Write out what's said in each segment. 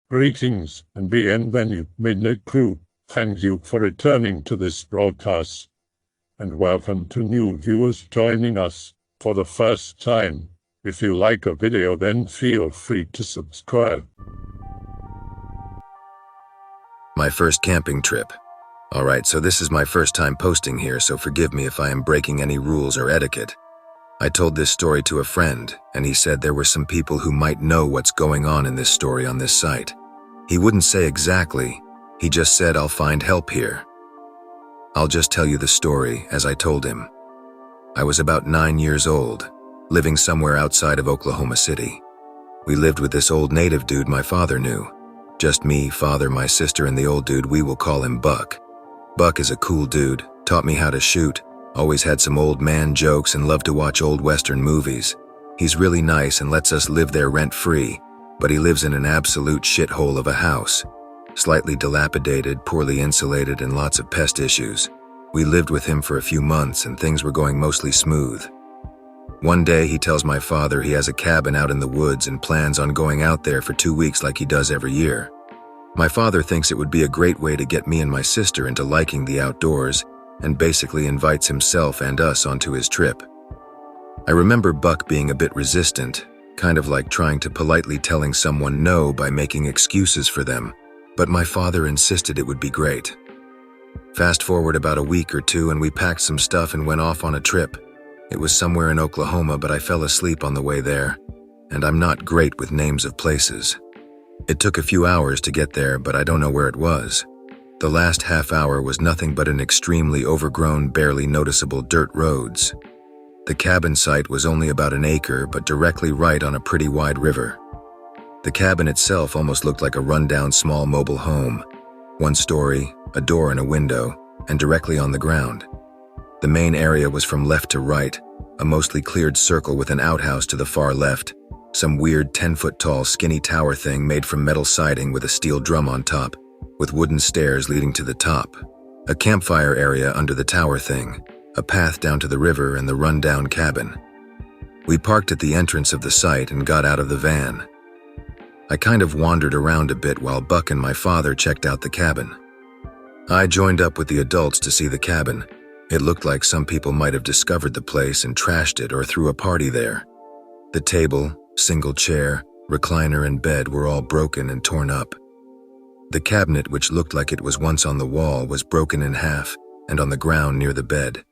Greetings and bienvenue, Midnight Crew. Thank you for returning to this broadcast, and welcome to new viewers joining us for the first time. If you like a video, then feel free to subscribe. My first camping trip. Alright, so this is my first time posting here, so forgive me if I am breaking any rules or etiquette. I told this story to a friend, and he said there were some people who might know what's going on in this story on this site. He wouldn't say exactly, he just said I'll find help here. I'll just tell you the story as I told him. I was about 9 years old, living somewhere outside of Oklahoma City. We lived with this old native dude my father knew. Just me, father, my sister, and the old dude, we will call him Buck. Buck is a cool dude, taught me how to shoot, always had some old man jokes and loved to watch old Western movies. He's really nice and lets us live there rent-free, but he lives in an absolute shithole of a house. Slightly dilapidated, poorly insulated, and lots of pest issues. We lived with him for a few months and things were going mostly smooth. One day he tells my father he has a cabin out in the woods and plans on going out there for 2 weeks like he does every year. My father thinks it would be a great way to get me and my sister into liking the outdoors and basically invites himself and us onto his trip. I remember Buck being a bit resistant, kind of like trying to politely telling someone no by making excuses for them, but my father insisted it would be great. Fast forward about a week or two and we packed some stuff and went off on a trip. It was somewhere in Oklahoma, but I fell asleep on the way there, and I'm not great with names of places. It took a few hours to get there, but I don't know where it was. The last half hour was nothing but an extremely overgrown, barely noticeable dirt roads. The cabin site was only about an acre, but directly right on a pretty wide river. The cabin itself almost looked like a rundown small mobile home. 1 story, a door and a window, and directly on the ground. The main area was from left to right, a mostly cleared circle with an outhouse to the far left, some weird 10-foot tall skinny tower thing made from metal siding with a steel drum on top, with wooden stairs leading to the top, a campfire area under the tower thing, a path down to the river, and the run-down cabin. We parked at the entrance of the site and got out of the van. I kind of wandered around a bit while Buck and my father checked out the cabin. I joined up with the adults to see the cabin. It looked like some people might have discovered the place and trashed it or threw a party there. The table, single chair, recliner, and bed were all broken and torn up. The cabinet, which looked like it was once on the wall, was broken in half and on the ground near the bed.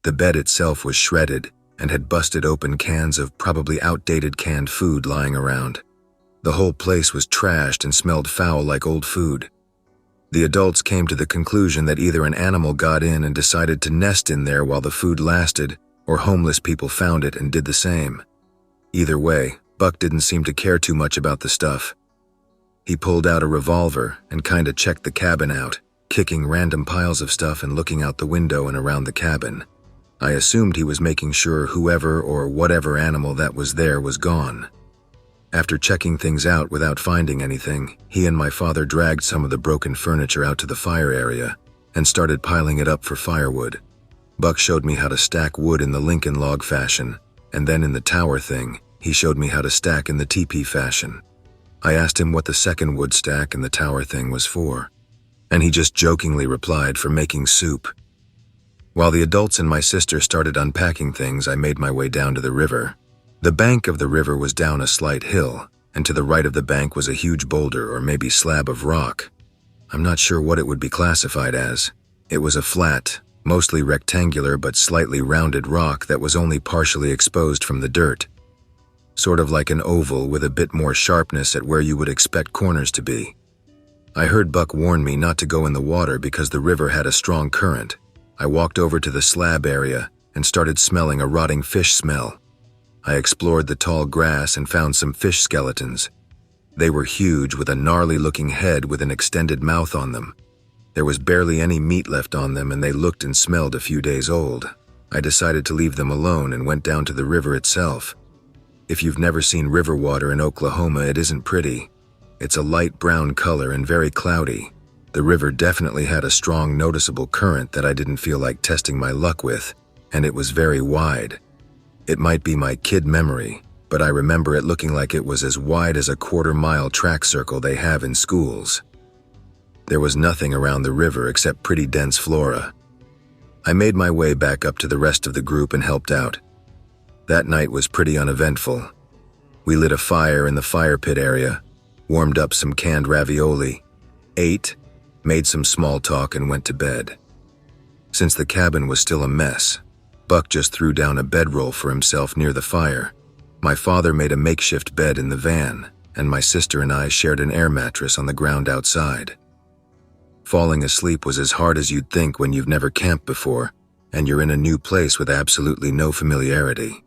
The bed itself was shredded and had busted open cans of probably outdated canned food lying around. The whole place was trashed and smelled foul like old food. The adults came to the conclusion that either an animal got in and decided to nest in there while the food lasted, or homeless people found it and did the same. Either way, Buck didn't seem to care too much about the stuff. He pulled out a revolver and kinda checked the cabin out, kicking random piles of stuff and looking out the window and around the cabin. I assumed he was making sure whoever or whatever animal that was there was gone. After checking things out without finding anything, he and my father dragged some of the broken furniture out to the fire area and started piling it up for firewood. Buck showed me how to stack wood in the Lincoln log fashion, and then in the tower thing, he showed me how to stack in the teepee fashion. I asked him what the second wood stack in the tower thing was for, and he just jokingly replied for making soup. While the adults and my sister started unpacking things, I made my way down to the river. The bank of the river was down a slight hill, and to the right of the bank was a huge boulder or maybe slab of rock. I'm not sure what it would be classified as. It was a flat, mostly rectangular but slightly rounded rock that was only partially exposed from the dirt. Sort of like an oval with a bit more sharpness at where you would expect corners to be. I heard Buck warn me not to go in the water because the river had a strong current. I walked over to the slab area and started smelling a rotting fish smell. I explored the tall grass and found some fish skeletons. They were huge with a gnarly-looking head with an extended mouth on them. There was barely any meat left on them and they looked and smelled a few days old. I decided to leave them alone and went down to the river itself. If you've never seen river water in Oklahoma, it isn't pretty. It's a light brown color and very cloudy. The river definitely had a strong, noticeable current that I didn't feel like testing my luck with, and it was very wide. It might be my kid memory, but I remember it looking like it was as wide as a quarter-mile track circle they have in schools. There was nothing around the river except pretty dense flora. I made my way back up to the rest of the group and helped out. That night was pretty uneventful. We lit a fire in the fire pit area, warmed up some canned ravioli, ate, made some small talk, and went to bed. Since the cabin was still a mess, Buck just threw down a bedroll for himself near the fire. My father made a makeshift bed in the van, and my sister and I shared an air mattress on the ground outside. Falling asleep was as hard as you'd think when you've never camped before, and you're in a new place with absolutely no familiarity.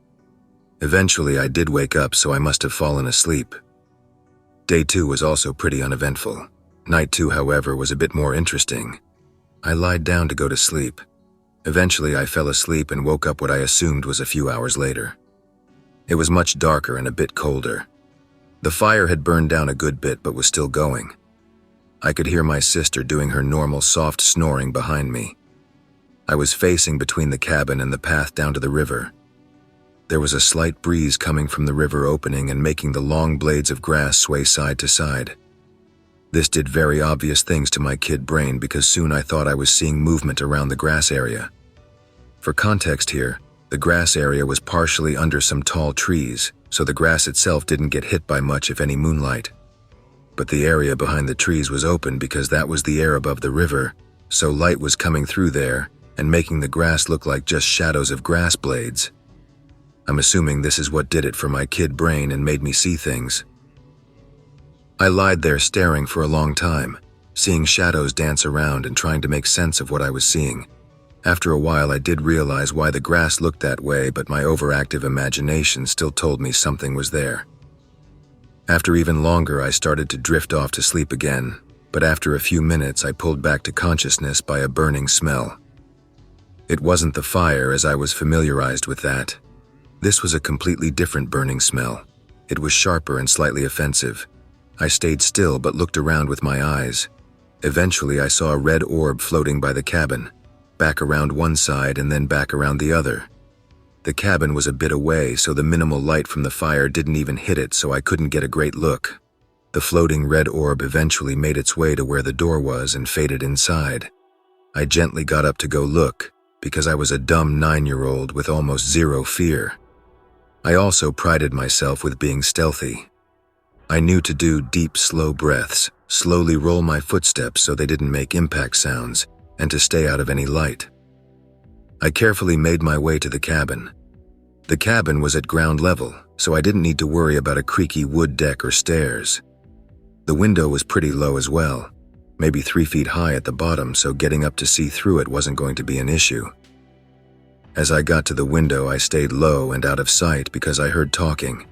Eventually, I did wake up, so I must have fallen asleep. Day 2 was also pretty uneventful. Night 2, however, was a bit more interesting. I lied down to go to sleep. Eventually, I fell asleep and woke up what I assumed was a few hours later. It was much darker and a bit colder. The fire had burned down a good bit but was still going. I could hear my sister doing her normal soft snoring behind me. I was facing between the cabin and the path down to the river. There was a slight breeze coming from the river opening and making the long blades of grass sway side to side. This did very obvious things to my kid brain because soon I thought I was seeing movement around the grass area. For context here, the grass area was partially under some tall trees, so the grass itself didn't get hit by much if any moonlight. But the area behind the trees was open because that was the air above the river, so light was coming through there and making the grass look like just shadows of grass blades. I'm assuming this is what did it for my kid brain and made me see things. I lied there staring for a long time, seeing shadows dance around and trying to make sense of what I was seeing. After a while, I did realize why the grass looked that way, but my overactive imagination still told me something was there. After even longer, I started to drift off to sleep again, but after a few minutes, I pulled back to consciousness by a burning smell. It wasn't the fire, as I was familiarized with that. This was a completely different burning smell. It was sharper and slightly offensive. I stayed still but looked around with my eyes. Eventually, I saw a red orb floating by the cabin, back around one side and then back around the other. The cabin was a bit away, so the minimal light from the fire didn't even hit it, so I couldn't get a great look. The floating red orb eventually made its way to where the door was and faded inside. I gently got up to go look, because I was a dumb 9-year-old with almost zero fear. I also prided myself with being stealthy. I knew to do deep, slow breaths, slowly roll my footsteps so they didn't make impact sounds, and to stay out of any light. I carefully made my way to the cabin. The cabin was at ground level, so I didn't need to worry about a creaky wood deck or stairs. The window was pretty low as well, maybe 3 feet high at the bottom, so getting up to see through it wasn't going to be an issue. As I got to the window, I stayed low and out of sight because I heard talking.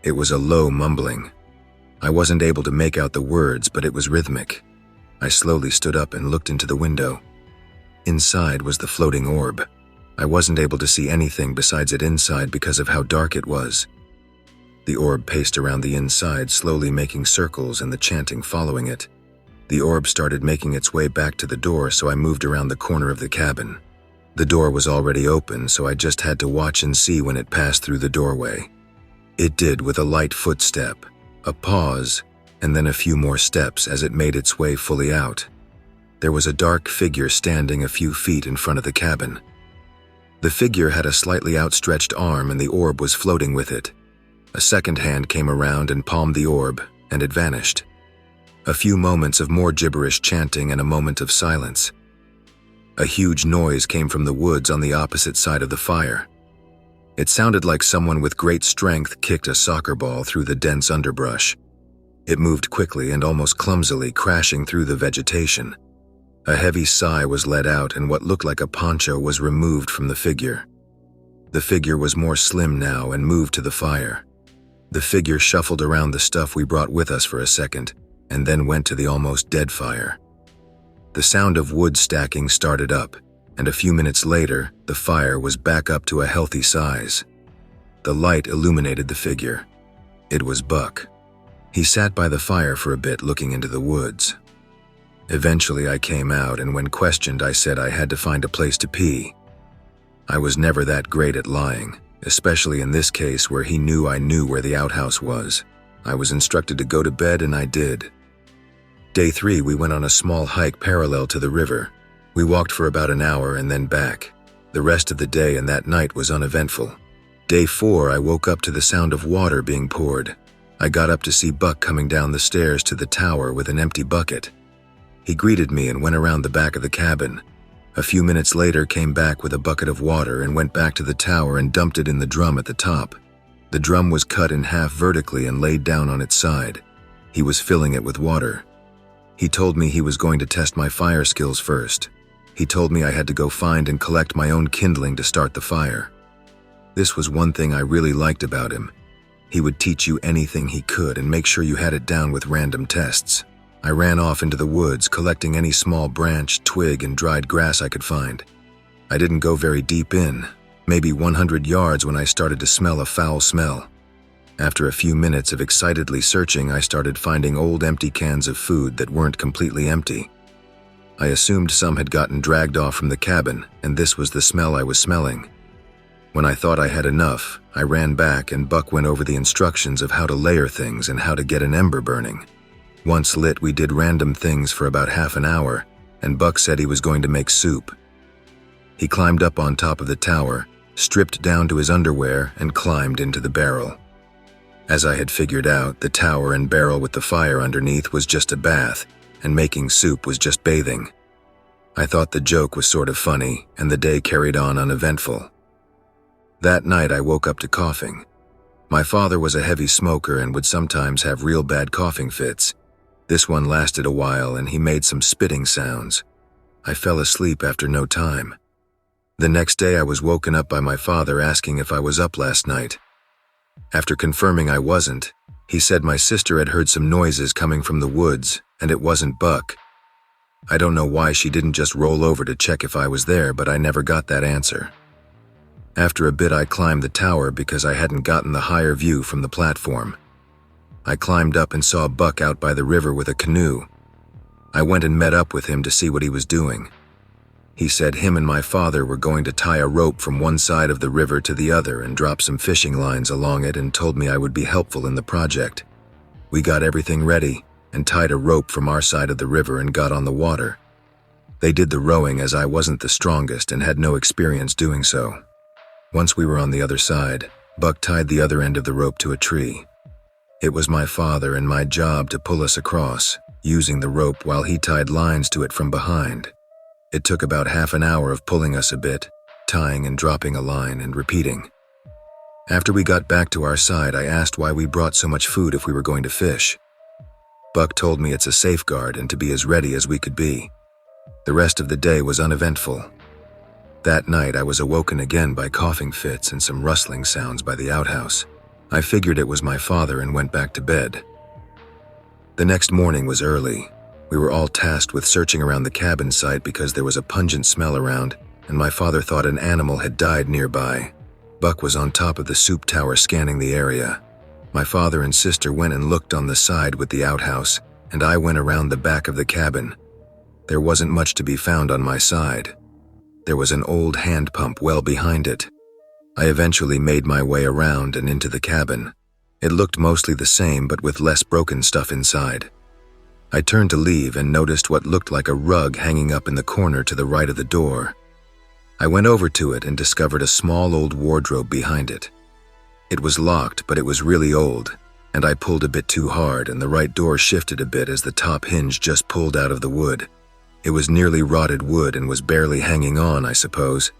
It was a low mumbling. I wasn't able to make out the words, but it was rhythmic. I slowly stood up and looked into the window. Inside was the floating orb. I wasn't able to see anything besides it inside because of how dark it was. The orb paced around the inside, slowly making circles and the chanting following it. The orb started making its way back to the door, so I moved around the corner of the cabin. The door was already open, so I just had to watch and see when it passed through the doorway. It did with a light footstep, a pause, and then a few more steps as it made its way fully out. There was a dark figure standing a few feet in front of the cabin. The figure had a slightly outstretched arm and the orb was floating with it. A second hand came around and palmed the orb, and it vanished. A few moments of more gibberish chanting and a moment of silence. A huge noise came from the woods on the opposite side of the fire. It sounded like someone with great strength kicked a soccer ball through the dense underbrush. It moved quickly and almost clumsily, crashing through the vegetation. A heavy sigh was let out and what looked like a poncho was removed from the figure. The figure was more slim now and moved to the fire. The figure shuffled around the stuff we brought with us for a second, and then went to the almost dead fire. The sound of wood stacking started up, and a few minutes later, the fire was back up to a healthy size. The light illuminated the figure. It was Buck. He sat by the fire for a bit looking into the woods. Eventually I came out, and when questioned I said I had to find a place to pee. I was never that great at lying, especially in this case where he knew I knew where the outhouse was. I was instructed to go to bed, and I did. Day 3, we went on a small hike parallel to the river. We walked for about an hour and then back. The rest of the day and that night was uneventful. Day 4, I woke up to the sound of water being poured. I got up to see Buck coming down the stairs to the tower with an empty bucket. He greeted me and went around the back of the cabin. A few minutes later, came back with a bucket of water and went back to the tower and dumped it in the drum at the top. The drum was cut in half vertically and laid down on its side. He was filling it with water. He told me he was going to test my fire skills first. He told me I had to go find and collect my own kindling to start the fire. This was one thing I really liked about him. He would teach you anything he could and make sure you had it down with random tests. I ran off into the woods, collecting any small branch, twig, and dried grass I could find. I didn't go very deep in, maybe 100 yards, when I started to smell a foul smell. After a few minutes of excitedly searching, I started finding old empty cans of food that weren't completely empty. I assumed some had gotten dragged off from the cabin, and this was the smell I was smelling. When I thought I had enough, I ran back and Buck went over the instructions of how to layer things and how to get an ember burning. Once lit, we did random things for about half an hour, and Buck said he was going to make soup. He climbed up on top of the tower, stripped down to his underwear, and climbed into the barrel. As I had figured out, the tower and barrel with the fire underneath was just a bath, and making soup was just bathing. I thought the joke was sort of funny, and the day carried on uneventful. That night I woke up to coughing. My father was a heavy smoker and would sometimes have real bad coughing fits. This one lasted a while and he made some spitting sounds. I fell asleep after no time. The next day I was woken up by my father asking if I was up last night. After confirming I wasn't, he said my sister had heard some noises coming from the woods and it wasn't Buck. I don't know why she didn't just roll over to check if I was there, but I never got that answer. After a bit I climbed the tower because I hadn't gotten the higher view from the platform. I climbed up and saw Buck out by the river with a canoe. I went and met up with him to see what he was doing. He said him and my father were going to tie a rope from one side of the river to the other and drop some fishing lines along it, and told me I would be helpful in the project. We got everything ready and tied a rope from our side of the river and got on the water. They did the rowing as I wasn't the strongest and had no experience doing so. Once we were on the other side, Buck tied the other end of the rope to a tree. It was my father and my job to pull us across, using the rope while he tied lines to it from behind. It took about half an hour of pulling us a bit, tying and dropping a line and repeating. After we got back to our side, I asked why we brought so much food if we were going to fish. Buck told me it's a safeguard and to be as ready as we could be. The rest of the day was uneventful. That night I was awoken again by coughing fits and some rustling sounds by the outhouse. I figured it was my father and went back to bed. The next morning was early. We were all tasked with searching around the cabin site because there was a pungent smell around, and my father thought an animal had died nearby. Buck was on top of the soup tower scanning the area. My father and sister went and looked on the side with the outhouse, and I went around the back of the cabin. There wasn't much to be found on my side. There was an old hand pump well behind it. I eventually made my way around and into the cabin. It looked mostly the same, but with less broken stuff inside. I turned to leave and noticed what looked like a rug hanging up in the corner to the right of the door. I went over to it and discovered a small old wardrobe behind it. It was locked, but it was really old, and I pulled a bit too hard and the right door shifted a bit as the top hinge just pulled out of the wood. It was nearly rotted wood and was barely hanging on, I suppose.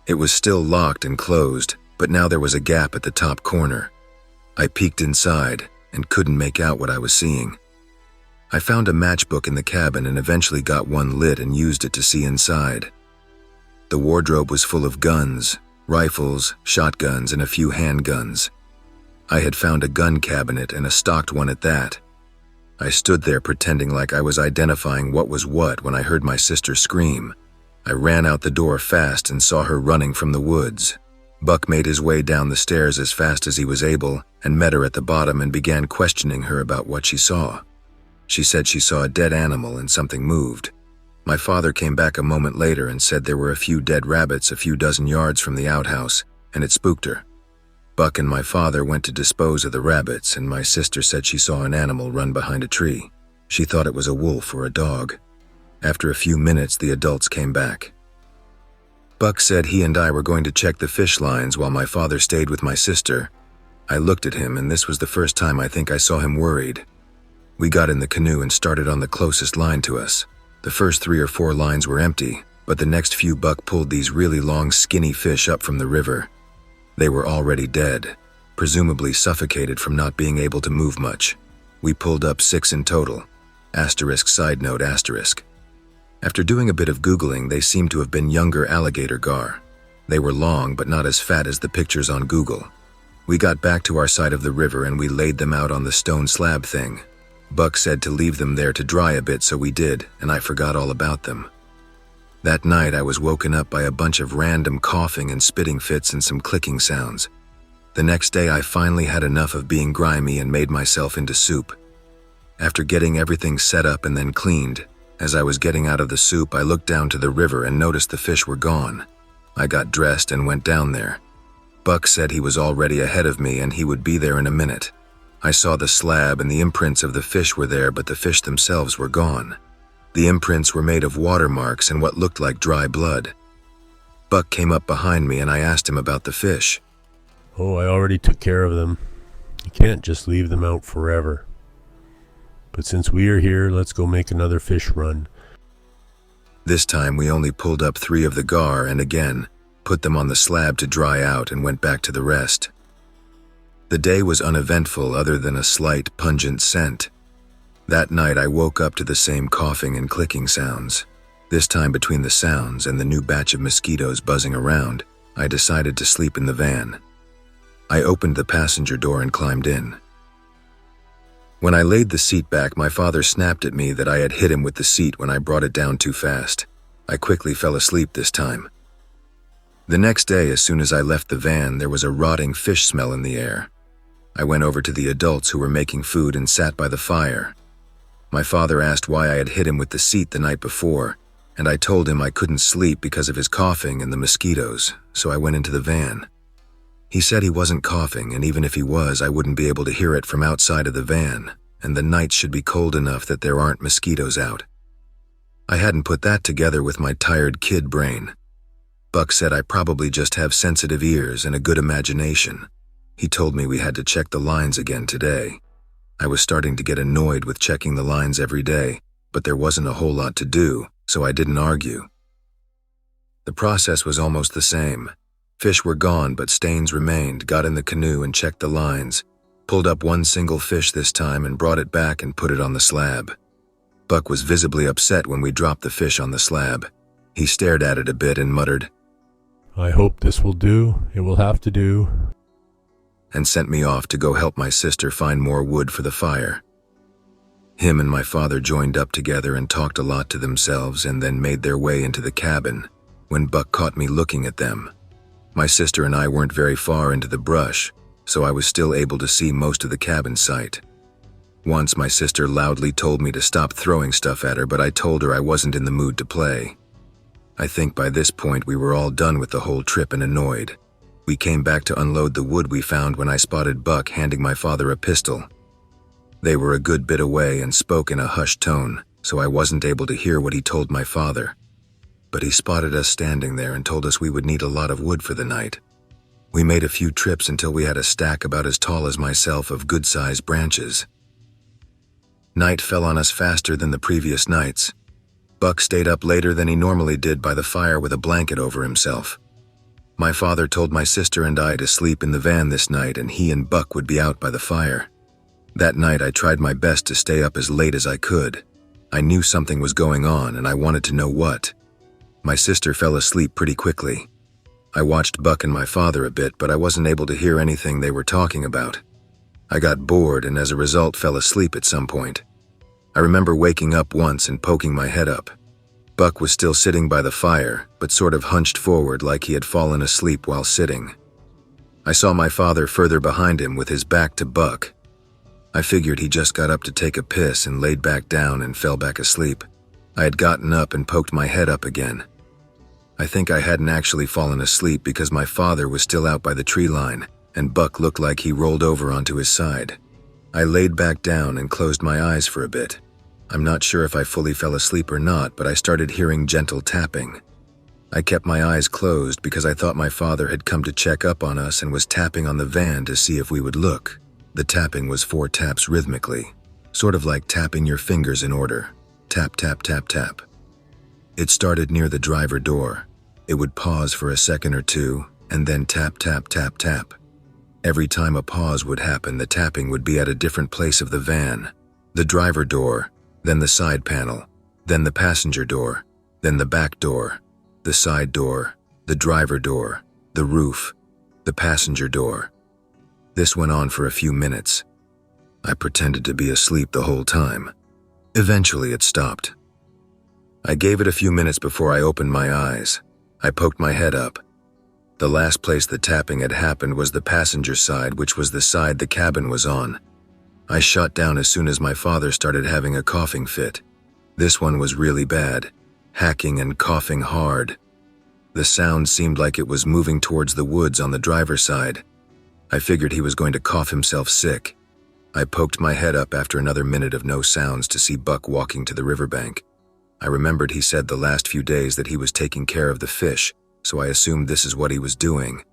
It was still locked and closed, but now there was a gap at the top corner. I peeked inside and couldn't make out what I was seeing. I found a matchbook in the cabin and eventually got one lit and used it to see inside. The wardrobe was full of guns, rifles, shotguns, and a few handguns. I had found a gun cabinet and a stocked one at that. I stood there pretending like I was identifying what was what when I heard my sister scream. I ran out the door fast and saw her running from the woods. Buck made his way down the stairs as fast as he was able and met her at the bottom and began questioning her about what she saw. She said she saw a dead animal and something moved. My father came back a moment later and said there were a few dead rabbits a few dozen yards from the outhouse, and it spooked her. Buck and my father went to dispose of the rabbits, and my sister said she saw an animal run behind a tree. She thought it was a wolf or a dog. After a few minutes, the adults came back. Buck said he and I were going to check the fish lines while my father stayed with my sister. I looked at him, and this was the first time I think I saw him worried. We got in the canoe and started on the closest line to us. The first 3 or 4 lines were empty, but the next few Buck pulled these really long, skinny fish up from the river. They were already dead, presumably suffocated from not being able to move much. We pulled up 6 in total. Side note. After doing a bit of Googling, they seemed to have been younger alligator gar. They were long, but not as fat as the pictures on Google. We got back to our side of the river and we laid them out on the stone slab thing. Buck said to leave them there to dry a bit, so we did, and I forgot all about them. That night I was woken up by a bunch of random coughing and spitting fits and some clicking sounds. The next day I finally had enough of being grimy and made myself into soup. After getting everything set up and then cleaned, as I was getting out of the soup, I looked down to the river and noticed the fish were gone. I got dressed and went down there. Buck said he was already ahead of me and he would be there in a minute. I saw the slab and the imprints of the fish were there, but the fish themselves were gone. The imprints were made of watermarks and what looked like dry blood. Buck came up behind me and I asked him about the fish. "Oh, I already took care of them. You can't just leave them out forever. But since we are here, let's go make another fish run." This time we only pulled up 3 of the gar and again put them on the slab to dry out and went back to the rest. The day was uneventful other than a slight, pungent scent. That night I woke up to the same coughing and clicking sounds. This time, between the sounds and the new batch of mosquitoes buzzing around, I decided to sleep in the van. I opened the passenger door and climbed in. When I laid the seat back, my father snapped at me that I had hit him with the seat when I brought it down too fast. I quickly fell asleep this time. The next day, as soon as I left the van, there was a rotting fish smell in the air. I went over to the adults who were making food and sat by the fire. My father asked why I had hit him with the seat the night before, and I told him I couldn't sleep because of his coughing and the mosquitoes, so I went into the van. He said he wasn't coughing, and even if he was, I wouldn't be able to hear it from outside of the van, and the nights should be cold enough that there aren't mosquitoes out. I hadn't put that together with my tired kid brain. Buck said I probably just have sensitive ears and a good imagination. He told me we had to check the lines again today. I was starting to get annoyed with checking the lines every day, but there wasn't a whole lot to do, so I didn't argue. The process was almost the same. Fish were gone, but stains remained. Got in the canoe and checked the lines, pulled up 1 single fish this time and brought it back and put it on the slab. Buck was visibly upset when we dropped the fish on the slab. He stared at it a bit and muttered, "I hope this will do. It will have to do," and sent me off to go help my sister find more wood for the fire. Him and my father joined up together and talked a lot to themselves and then made their way into the cabin when Buck caught me looking at them. My sister and I weren't very far into the brush, so I was still able to see most of the cabin site. Once my sister loudly told me to stop throwing stuff at her, but I told her I wasn't in the mood to play. I think by this point we were all done with the whole trip and annoyed. We came back to unload the wood we found when I spotted Buck handing my father a pistol. They were a good bit away and spoke in a hushed tone, so I wasn't able to hear what he told my father. But he spotted us standing there and told us we would need a lot of wood for the night. We made a few trips until we had a stack about as tall as myself of good-sized branches. Night fell on us faster than the previous nights. Buck stayed up later than he normally did by the fire with a blanket over himself. My father told my sister and I to sleep in the van this night, and he and Buck would be out by the fire. That night I tried my best to stay up as late as I could. I knew something was going on and I wanted to know what. My sister fell asleep pretty quickly. I watched Buck and my father a bit, but I wasn't able to hear anything they were talking about. I got bored and as a result fell asleep at some point. I remember waking up once and poking my head up. Buck was still sitting by the fire, but sort of hunched forward like he had fallen asleep while sitting. I saw my father further behind him with his back to Buck. I figured he just got up to take a piss and laid back down and fell back asleep. I had gotten up and poked my head up again. I think I hadn't actually fallen asleep because my father was still out by the tree line, and Buck looked like he rolled over onto his side. I laid back down and closed my eyes for a bit. I'm not sure if I fully fell asleep or not, but I started hearing gentle tapping. I kept my eyes closed because I thought my father had come to check up on us and was tapping on the van to see if we would look. The tapping was 4 taps rhythmically, sort of like tapping your fingers in order. Tap, tap, tap, tap. It started near the driver door. It would pause for a second or two, and then tap, tap, tap, tap. Every time a pause would happen, the tapping would be at a different place of the van. The driver door, then the side panel, then the passenger door, then the back door, the side door, the driver door, the roof, the passenger door. This went on for a few minutes. I pretended to be asleep the whole time. Eventually it stopped. I gave it a few minutes before I opened my eyes. I poked my head up. The last place the tapping had happened was the passenger side, which was the side the cabin was on. I shut down as soon as my father started having a coughing fit. This one was really bad, hacking and coughing hard. The sound seemed like it was moving towards the woods on the driver's side. I figured he was going to cough himself sick. I poked my head up after another minute of no sounds to see Buck walking to the riverbank. I remembered he said the last few days that he was taking care of the fish, so I assumed this is what he was doing.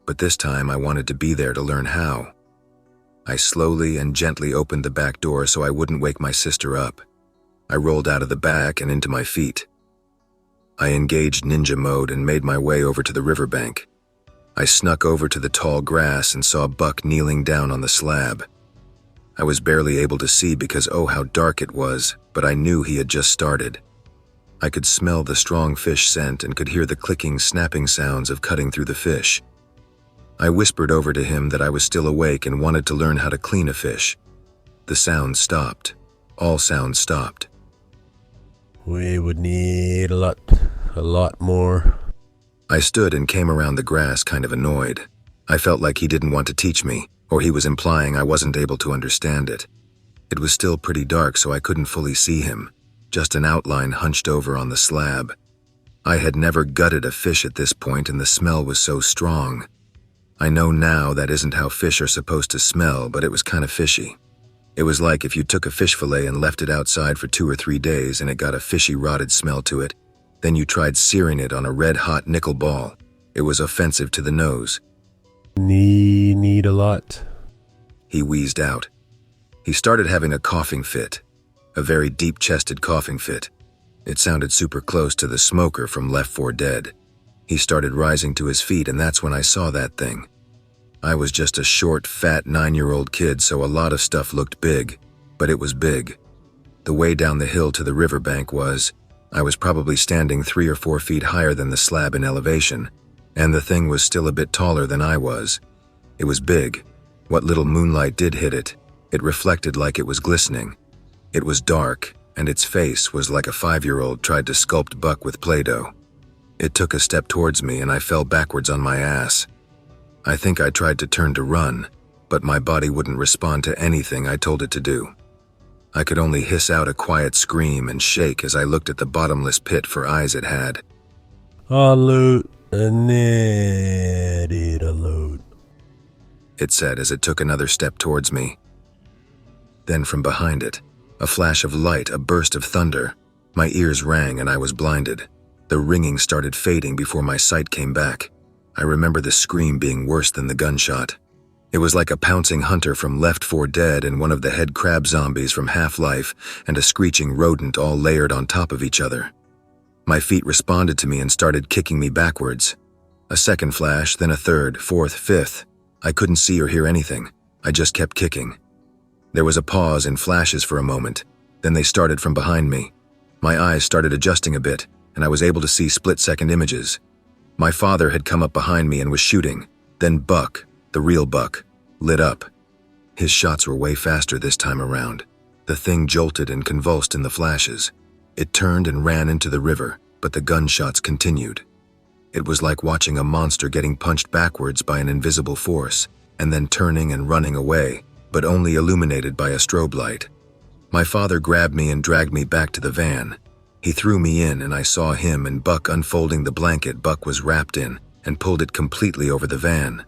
But this time I wanted to be there to learn how. I slowly and gently opened the back door so I wouldn't wake my sister up. I rolled out of the back and into my feet. I engaged ninja mode and made my way over to the riverbank. I snuck over to the tall grass and saw Buck kneeling down on the slab. I was barely able to see because oh how dark it was, but I knew he had just started. I could smell the strong fish scent and could hear the clicking, snapping sounds of cutting through the fish. I whispered over to him that I was still awake and wanted to learn how to clean a fish. The sounds stopped. All sounds stopped. We would need a lot more. I stood and came around the grass kind of annoyed. I felt like he didn't want to teach me, or he was implying I wasn't able to understand it. It was still pretty dark, so I couldn't fully see him, just an outline hunched over on the slab. I had never gutted a fish at this point, and the smell was so strong. I know now that isn't how fish are supposed to smell, but it was kind of fishy. It was like if you took a fish fillet and left it outside for 2 or 3 days and it got a fishy, rotted smell to it. Then you tried searing it on a red-hot nickel ball. It was offensive to the nose. Need a lot. He wheezed out. He started having a coughing fit. A very deep-chested coughing fit. It sounded super close to the smoker from Left 4 Dead. He started rising to his feet, and that's when I saw that thing. I was just a short, fat 9-year-old kid, so a lot of stuff looked big, but it was big. The way down the hill to the riverbank I was probably standing 3 or 4 feet higher than the slab in elevation, and the thing was still a bit taller than I was. It was big. What little moonlight did hit it, it reflected like it was glistening. It was dark, and its face was like a 5-year-old tried to sculpt Buck with Play-Doh. It took a step towards me and I fell backwards on my ass. I think I tried to turn to run, but my body wouldn't respond to anything I told it to do. I could only hiss out a quiet scream and shake as I looked at the bottomless pit for eyes it had. Loot and need a load, it said as it took another step towards me. Then from behind it, a flash of light, a burst of thunder. My ears rang and I was blinded. The ringing started fading before my sight came back. I remember the scream being worse than the gunshot. It was like a pouncing hunter from Left 4 Dead and one of the head crab zombies from Half-Life and a screeching rodent all layered on top of each other. My feet responded to me and started kicking me backwards. A second flash, then a third, fourth, fifth. I couldn't see or hear anything. I just kept kicking. There was a pause and flashes for a moment. Then they started from behind me. My eyes started adjusting a bit, and I was able to see split-second images. My father had come up behind me and was shooting. Then Buck, the real Buck, lit up. His shots were way faster this time around. The thing jolted and convulsed in the flashes. It turned and ran into the river, but the gunshots continued. It was like watching a monster getting punched backwards by an invisible force, and then turning and running away, but only illuminated by a strobe light. My father grabbed me and dragged me back to the van. He threw me in and I saw him and Buck unfolding the blanket Buck was wrapped in and pulled it completely over the van.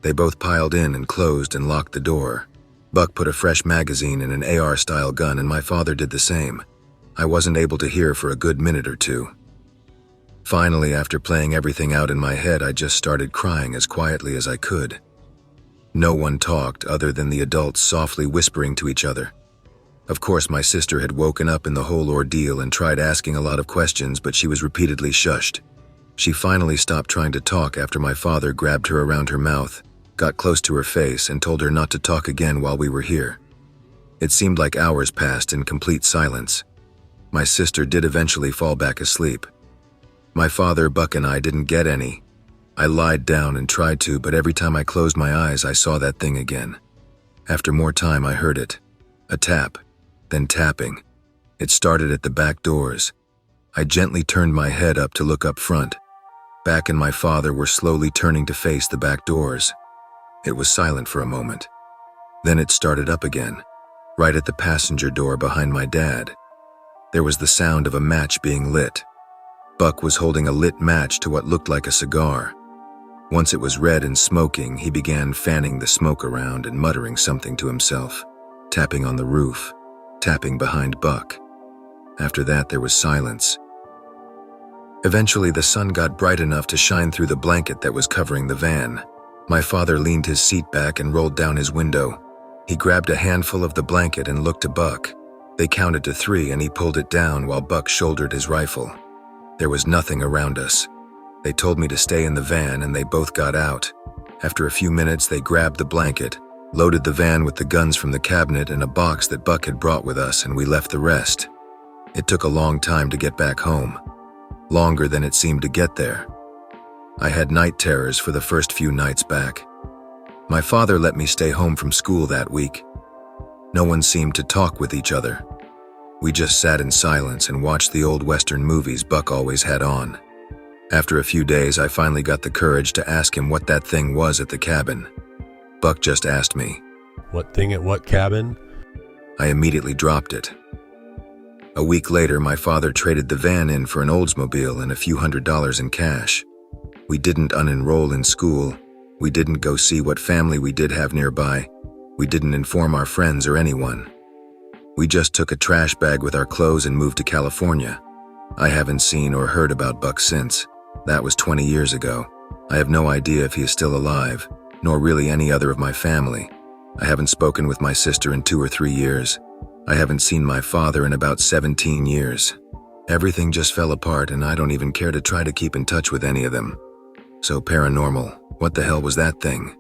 They both piled in and closed and locked the door. Buck put a fresh magazine in an AR-style gun and my father did the same. I wasn't able to hear for a good minute or two. Finally, after playing everything out in my head, I just started crying as quietly as I could. No one talked other than the adults softly whispering to each other. Of course, my sister had woken up in the whole ordeal and tried asking a lot of questions, but she was repeatedly shushed. She finally stopped trying to talk after my father grabbed her around her mouth, got close to her face, and told her not to talk again while we were here. It seemed like hours passed in complete silence. My sister did eventually fall back asleep. My father, Buck, and I didn't get any. I lied down and tried to, but every time I closed my eyes, I saw that thing again. After more time, I heard it. A tap, then tapping. It started at the back doors. I gently turned my head up to look up front. Back and my father were slowly turning to face the back doors. It was silent for a moment. Then it started up again, right at the passenger door behind my dad. There was the sound of a match being lit. Buck was holding a lit match to what looked like a cigar. Once it was red and smoking, he began fanning the smoke around and muttering something to himself, tapping on the roof, tapping behind Buck. After that, there was silence. Eventually, the sun got bright enough to shine through the blanket that was covering the van. My father leaned his seat back and rolled down his window. He grabbed a handful of the blanket and looked to Buck. They counted to 3 and he pulled it down while Buck shouldered his rifle. There was nothing around us. They told me to stay in the van and they both got out. After a few minutes, they grabbed the blanket, loaded the van with the guns from the cabinet and a box that Buck had brought with us, and we left the rest. It took a long time to get back home. Longer than it seemed to get there. I had night terrors for the first few nights back. My father let me stay home from school that week. No one seemed to talk with each other. We just sat in silence and watched the old Western movies Buck always had on. After a few days, I finally got the courage to ask him what that thing was at the cabin. Buck just asked me, What thing at what cabin? I immediately dropped it. A week later, my father traded the van in for an Oldsmobile and a few $100s in cash. We didn't unenroll in school. We didn't go see what family we did have nearby. We didn't inform our friends or anyone. We just took a trash bag with our clothes and moved to California. I haven't seen or heard about Buck since. That was 20 years ago. I have no idea if he is still alive, nor really any other of my family. I haven't spoken with my sister in 2 or 3 years. I haven't seen my father in about 17 years. Everything just fell apart and I don't even care to try to keep in touch with any of them. So paranormal, what the hell was that thing?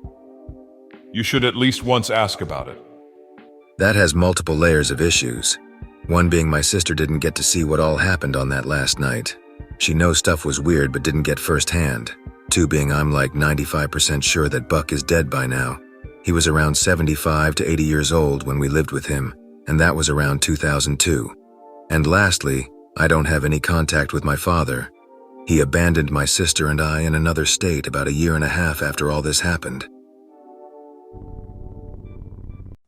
You should at least once ask about it. That has multiple layers of issues. One being my sister didn't get to see what all happened on that last night. She knows stuff was weird but didn't get firsthand. 2 being I'm like 95% sure that Buck is dead by now. He was around 75 to 80 years old when we lived with him, and that was around 2002. And lastly, I don't have any contact with my father. He abandoned my sister and I in another state about 1.5 years after all this happened.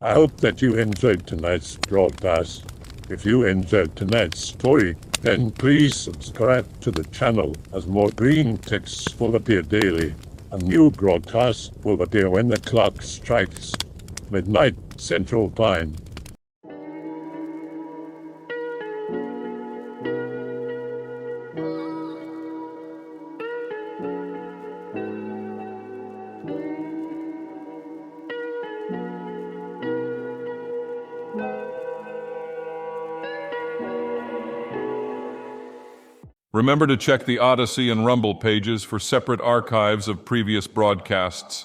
I hope that you enjoyed tonight's broadcast. If you enjoyed tonight's story, then please subscribe to the channel as more Greentexts will appear daily. A new broadcast will appear when the clock strikes midnight Central Time. Remember to check the Odyssey and Rumble pages for separate archives of previous broadcasts.